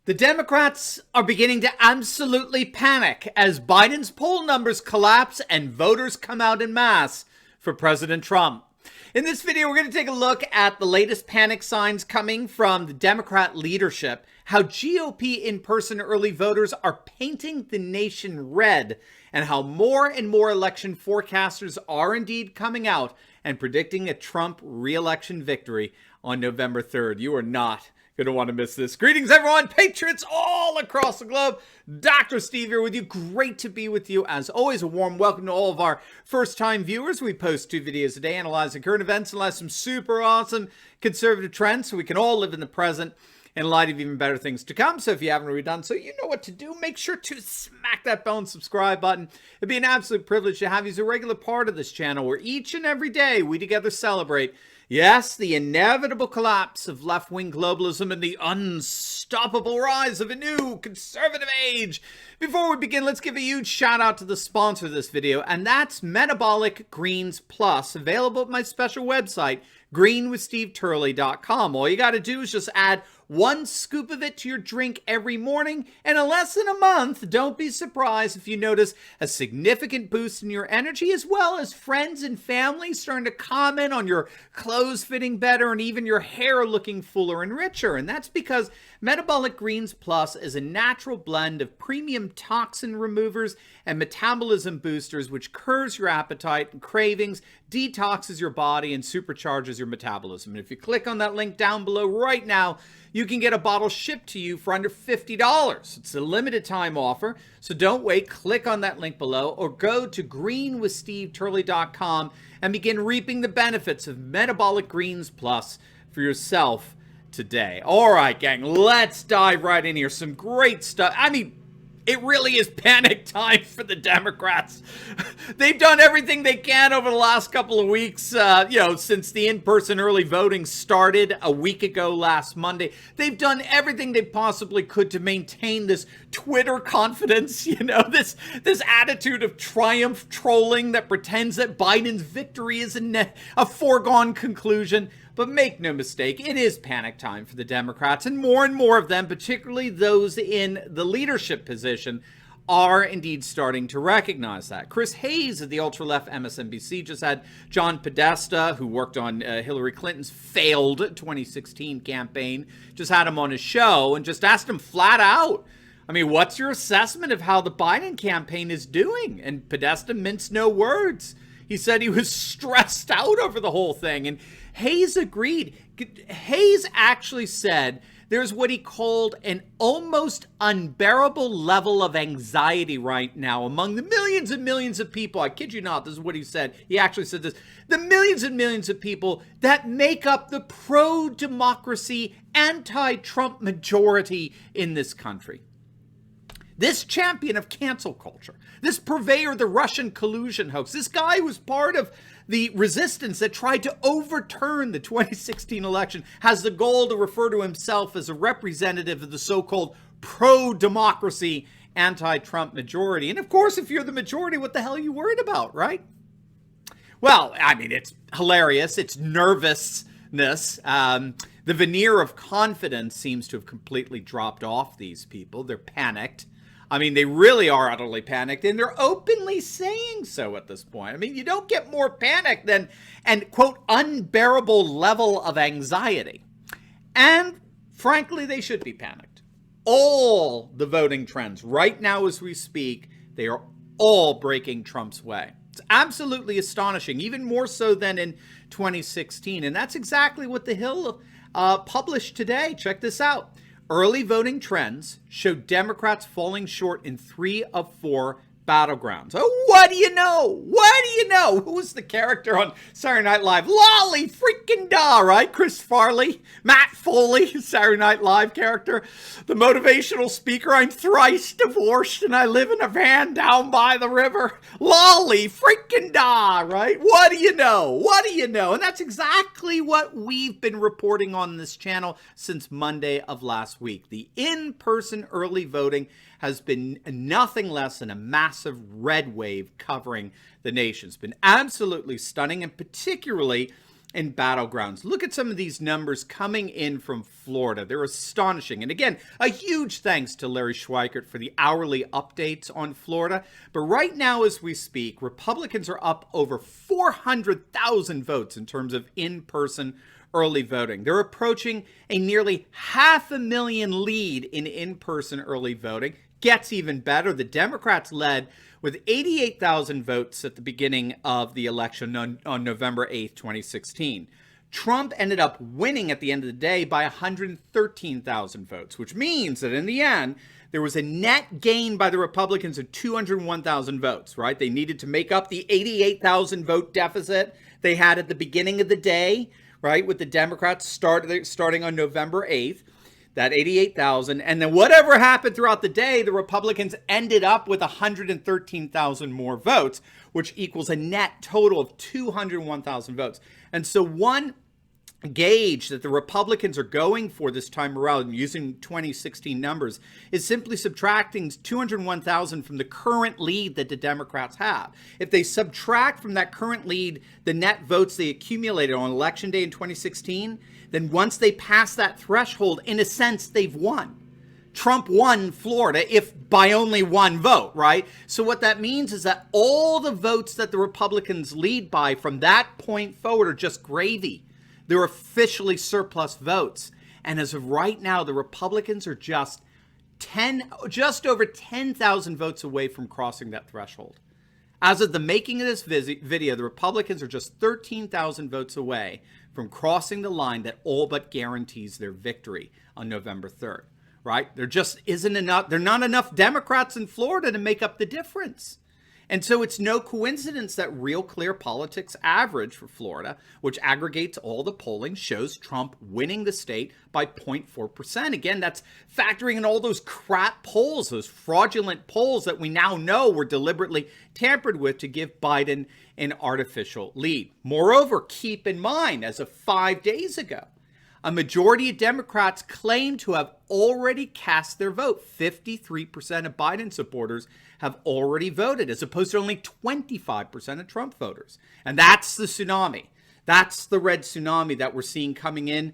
The Democrats are beginning to absolutely panic as Biden's poll numbers collapse and voters come out en masse for President Trump. In this video, we're going to take a look at the latest panic signs coming from the Democrat leadership, how GOP in-person early voters are painting the nation red, and how more and more election forecasters are indeed coming out and predicting a Trump re-election victory on November 3rd. You are not going to want to miss this. Greetings, everyone, patriots all across the globe. Dr. Steve here with you. Great to be with you. As always, a warm welcome to all of our first-time viewers. We post 2 videos a day analyzing current events and some super awesome conservative trends so we can all live in the present in light of even better things to come. So if you haven't already done so, you know what to do. Make sure to smack that bell and subscribe button. It'd be an absolute privilege to have you as a regular part of this channel where each and every day we together celebrate, yes, the inevitable collapse of left-wing globalism and the unstoppable rise of a new conservative age. Before we begin, let's give a huge shout out to the sponsor of this video, and that's Metabolic Greens Plus, available at my special website, greenwithsteveturley.com. All you got to do is just add 1 scoop of it to your drink every morning, and in less than a month, don't be surprised if you notice a significant boost in your energy, as well as friends and family starting to comment on your clothes fitting better and even your hair looking fuller and richer. And that's because Metabolic Greens Plus is a natural blend of premium toxin removers and metabolism boosters, which curbs your appetite and cravings, detoxes your body, and supercharges your metabolism. And if you click on that link down below right now, you can get a bottle shipped to you for under $50. It's a limited time offer, so don't wait. Click on that link below or go to greenwithsteveturley.com and begin reaping the benefits of Metabolic Greens Plus for yourself today. All right, gang, let's dive right in here. Some great stuff. I mean, it really is panic time for the Democrats. They've done everything they can over the last couple of weeks, since the in-person early voting started a week ago last Monday. They've done everything they possibly could to maintain this Twitter confidence, this attitude of triumph trolling that pretends that Biden's victory is a foregone conclusion. But make no mistake, it is panic time for the Democrats, and more of them, particularly those in the leadership position, are indeed starting to recognize that. Chris Hayes of the ultra-left MSNBC just had John Podesta, who worked on Hillary Clinton's failed 2016 campaign, just had him on his show and just asked him flat out, I mean, what's your assessment of how the Biden campaign is doing? And Podesta minced no words. He said he was stressed out over the whole thing, and Hayes agreed. Hayes actually said there's what he called an almost unbearable level of anxiety right now among the millions and millions of people. I kid you not, this is what he said. He actually said this. The millions and millions of people that make up the pro-democracy, anti-Trump majority in this country. This champion of cancel culture, this purveyor of the Russian collusion hoax, this guy who was part of the resistance that tried to overturn the 2016 election, has the goal to refer to himself as a representative of the so-called pro-democracy, anti-Trump majority. And of course, if you're the majority, what the hell are you worried about, right? Well, I mean, it's hilarious. It's nervousness. The veneer of confidence seems to have completely dropped off these people. They're panicked. I mean, they really are utterly panicked, and they're openly saying so at this point. I mean, you don't get more panic than an, quote, unbearable level of anxiety. And frankly, they should be panicked. All the voting trends right now as we speak, they are all breaking Trump's way. It's absolutely astonishing, even more so than in 2016. And that's exactly what The Hill published today. Check this out. Early voting trends show Democrats falling short in 3 of 4 battlegrounds. Oh, what do you know? What do you know? Who was the character on Saturday Night Live? Lolly freaking da, right? Chris Farley, Matt Foley, Saturday Night Live character. The motivational speaker, I'm thrice divorced and I live in a van down by the river. Lolly freaking da, right? What do you know? What do you know? And that's exactly what we've been reporting on this channel since Monday of last week. The in-person early voting has been nothing less than a massive red wave covering the nation. It's been absolutely stunning, and particularly in battlegrounds. Look at some of these numbers coming in from Florida. They're astonishing. And again, a huge thanks to Larry Schweikert for the hourly updates on Florida. But right now, as we speak, Republicans are up over 400,000 votes in terms of in-person early voting. They're approaching a nearly 500,000 lead in in-person early voting. Gets even better. The Democrats led with 88,000 votes at the beginning of the election on November 8th, 2016. Trump ended up winning at the end of the day by 113,000 votes, which means that in the end, there was a net gain by the Republicans of 201,000 votes, right? They needed to make up the 88,000 vote deficit they had at the beginning of the day, right, with the Democrats starting on November 8th. That 88,000, and then whatever happened throughout the day, the Republicans ended up with 113,000 more votes, which equals a net total of 201,000 votes. And so one gauge that the Republicans are going for this time around, using 2016 numbers, is simply subtracting 201,000 from the current lead that the Democrats have. If they subtract from that current lead the net votes they accumulated on Election Day in 2016, then once they pass that threshold, in a sense, they've won. Trump won Florida, if by only one vote, right? So what that means is that all the votes that the Republicans lead by from that point forward are just gravy. They're officially surplus votes. And as of right now, the Republicans are just over 10,000 votes away from crossing that threshold. As of the making of this video, the Republicans are just 13,000 votes away from crossing the line that all but guarantees their victory on November 3rd, right? There just isn't enough. There are not enough Democrats in Florida to make up the difference. And so it's no coincidence that Real Clear Politics average for Florida, which aggregates all the polling, shows Trump winning the state by 0.4%. Again, that's factoring in all those crap polls, those fraudulent polls that we now know were deliberately tampered with to give Biden an artificial lead. Moreover, keep in mind, as of 5 days ago, a majority of Democrats claim to have already cast their vote. 53% of Biden supporters have already voted, as opposed to only 25% of Trump voters. And that's the tsunami. That's the red tsunami that we're seeing coming in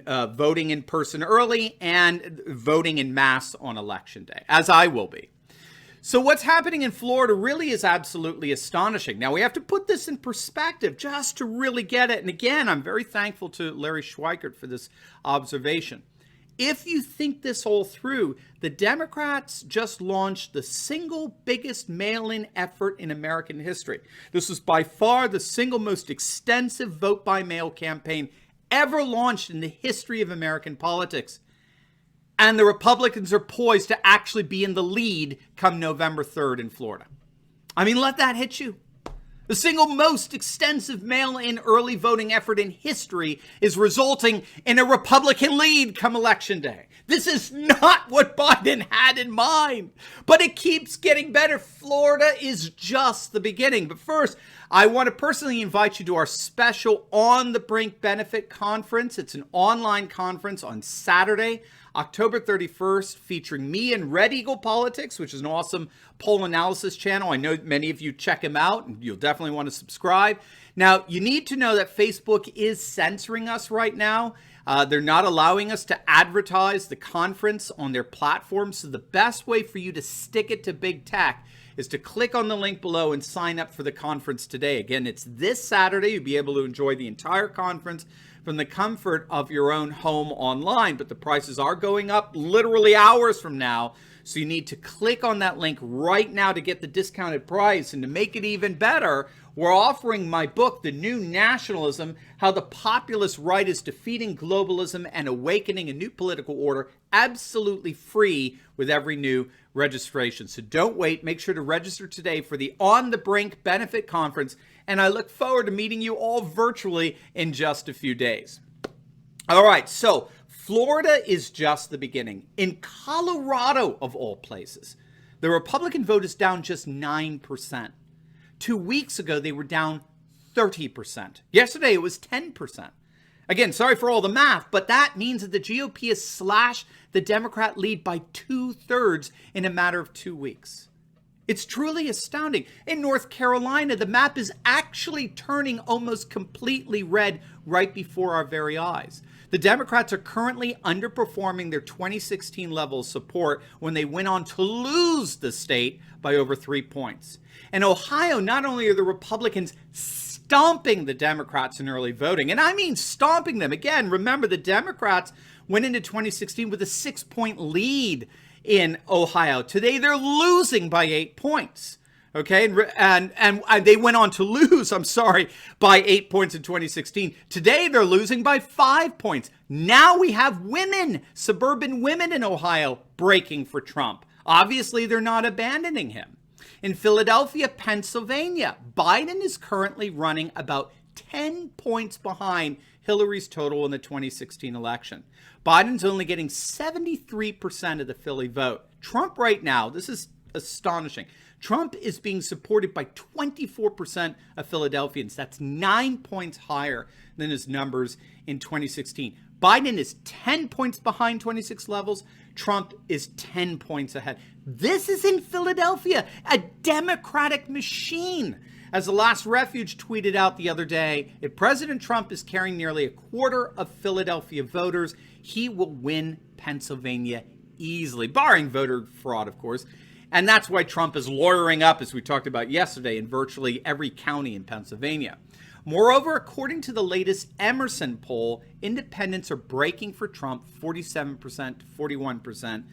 voting in person early and voting in mass on Election Day, as I will be. So what's happening in Florida really is absolutely astonishing. Now, we have to put this in perspective just to really get it. And again, I'm very thankful to Larry Schweikert for this observation. If you think this all through, the Democrats just launched the single biggest mail-in effort in American history. This was by far the single most extensive vote-by-mail campaign ever launched in the history of American politics. And the Republicans are poised to actually be in the lead come November 3rd in Florida. I mean, let that hit you. The single most extensive mail-in early voting effort in history is resulting in a Republican lead come Election Day. This is not what Biden had in mind, but it keeps getting better. Florida is just the beginning. But first, I want to personally invite you to our special On the Brink Benefit Conference. It's an online conference on Saturday, October 31st, featuring me and Red Eagle Politics, which is an awesome poll analysis channel. I know many of you check him out, and you'll definitely want to subscribe. Now, you need to know that Facebook is censoring us right now. They're not allowing us to advertise the conference on their platform. So the best way for you to stick it to big tech is to click on the link below and sign up for the conference today. Again, it's this Saturday. You'll be able to enjoy the entire conference from the comfort of your own home online, but the prices are going up literally hours from now. So you need to click on that link right now to get the discounted price. And to make it even better, we're offering my book, The New Nationalism, How the Populist Right is Defeating Globalism and Awakening a New Political Order, absolutely free with every new registration. So don't wait. Make sure to register today for the On the Brink Benefit Conference. And I look forward to meeting you all virtually in just a few days. All right, so Florida is just the beginning. In Colorado, of all places, the Republican vote is down just 9%. 2 weeks ago, they were down 30%. Yesterday, it was 10%. Again, sorry for all the math, but that means that the GOP has slashed the Democrat lead by 2/3 in a matter of 2 weeks. It's truly astounding. In North Carolina, the map is actually turning almost completely red right before our very eyes. The Democrats are currently underperforming their 2016 level of support when they went on to lose the state by over 3 points. In Ohio, not only are the Republicans stomping the Democrats in early voting, and I mean stomping them. Again, remember the Democrats went into 2016 with a 6-point lead in Ohio. Today, they're losing by 8 points. Okay, and they went on to lose, by 8 points in 2016. Today, they're losing by 5 points. Now we have women, suburban women in Ohio, breaking for Trump. Obviously, they're not abandoning him. In Philadelphia, Pennsylvania, Biden is currently running about 10 points behind Hillary's total in the 2016 election. Biden's only getting 73% of the Philly vote. Trump right now, this is astonishing. Trump is being supported by 24% of Philadelphians. That's 9 points higher than his numbers in 2016. Biden is 10 points behind 26 levels. Trump is 10 points ahead. This is in Philadelphia, a Democratic machine. As The Last Refuge tweeted out the other day, if President Trump is carrying nearly a quarter of Philadelphia voters, he will win Pennsylvania easily, barring voter fraud, of course. And that's why Trump is lawyering up, as we talked about yesterday, in virtually every county in Pennsylvania. Moreover, according to the latest Emerson poll, independents are breaking for Trump 47% to 41%.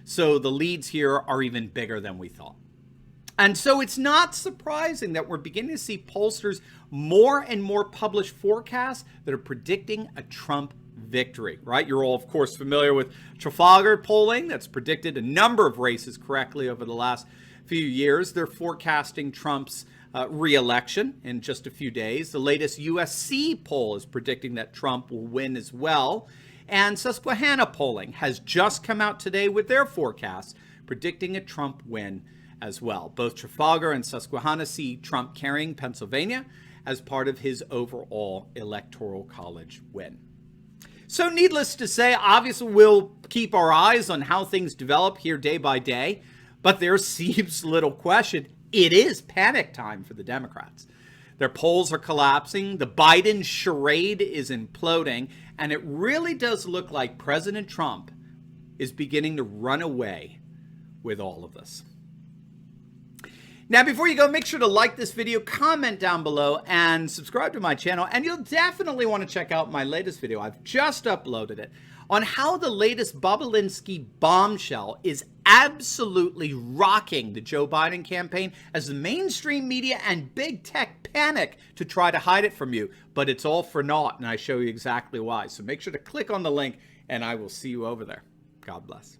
So the leads here are even bigger than we thought. And so it's not surprising that we're beginning to see pollsters more and more publish forecasts that are predicting a Trump victory, right? You're all, of course, familiar with Trafalgar polling that's predicted a number of races correctly over the last few years. They're forecasting Trump's re-election in just a few days. The latest USC poll is predicting that Trump will win as well. And Susquehanna polling has just come out today with their forecast, predicting a Trump win as well. Both Trafalgar and Susquehanna see Trump carrying Pennsylvania as part of his overall electoral college win. So needless to say, obviously we'll keep our eyes on how things develop here day by day, but there seems little question it is panic time for the Democrats. Their polls are collapsing, the Biden charade is imploding, and it really does look like President Trump is beginning to run away with all of this. Now, before you go, make sure to like this video, comment down below, and subscribe to my channel. And you'll definitely want to check out my latest video. I've just uploaded it on how the latest Bobulinski bombshell is absolutely rocking the Joe Biden campaign as the mainstream media and big tech panic to try to hide it from you. But it's all for naught, and I show you exactly why. So make sure to click on the link, and I will see you over there. God bless.